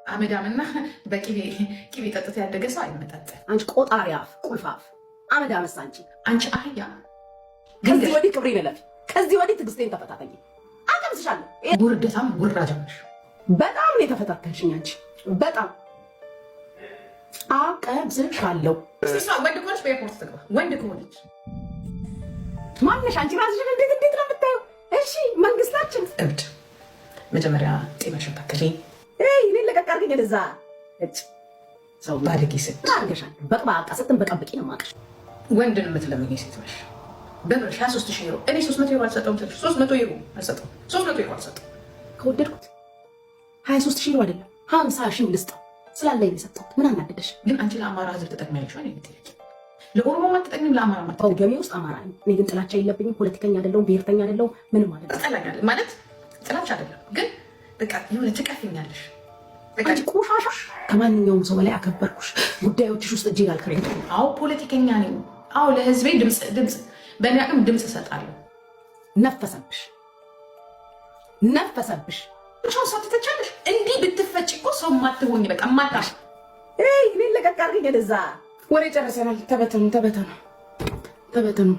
አመዳምና በቂቤ ጠጥቶ ያደገ ሰው አይመጣጠን። አንቺ ቆጣሪ አፍ ቁልፋፍ አመዳምስ አንቺ አህያ። ከዚህ ወዲህ ክብሬ ነለፍ፣ ከዚህ ወዲህ ትዕግስቴን ተፈታተኝ። አቀምስሻለሁ። ውርደታም ውራጃምሽ በጣም ነው የተፈታተንሽኝ አንቺ በጣም አቀምስሻለሁ። ወንድ ከሆነች በኤርፖርት ትግባ። ወንድ ከሆነች ማነሽ አንቺ? ራስሽን እንዴት ነው የምታየው? እሺ መንግስታችን እብድ። መጀመሪያ ጤናሽን ታከሊ። እኔ ለቀቅ አድርገኝ ወደዛ። ሰው ባለጌ ሴት አድርገሻል። በቅባቃ ስትንበቀብቂ ነው የማውቅሽ። ወንድን የምትለምኝ ሴት ነሽ። በብርሽ 23,000 ዩሮ። እኔ 300 ዩሮ አልሰጠውም። 300 ዩሮ አልሰጠውም። 300 ዩሮ አልሰጠውም። ከወደድኩት 23,000 ዩሮ አይደለም 50,000 ልስጠው ስላለኝ የሰጠሁት። ምን አናደደሽ? ግን አንቺ ለአማራ ህዝብ ተጠቅሚያለሽ ወይ? ለኦሮሞ ማትጠቅሚም ለአማራ ማትጠቅሚም። በወገሜ ውስጥ አማራ ነኝ። እኔ ግን ጥላቻ የለብኝም። ፖለቲከኛ አይደለሁም፣ ብሔርተኛ አይደለሁም። ምንም ማለት ትጠላኛለሽ ማለት ጥላቻ አይደለም፣ ግን በቃ የሆነ ትቀፍኛለሽ። አንቺ ቆሻሻ። ከማንኛውም ሰው በላይ አከበርኩሽ። ጉዳዮችሽ ውስጥ እጅግ አልከበድኩም። አዎ ፖለቲከኛ ነኝ። አዎ ለህዝቤ ድምፅ በእኔ አቅም ድምፅ እሰጣለሁ። ነፈሰብሽ። ብቻውን ሰው ትተቻለሽ። እንዲህ ብትፈጭ እኮ ሰው ማትሆኝ በቃ ማታሽ። እኔን ለቀቅ አድርገኝ ወደዛ። ወሬ ጨርሰናል። ተበተኑ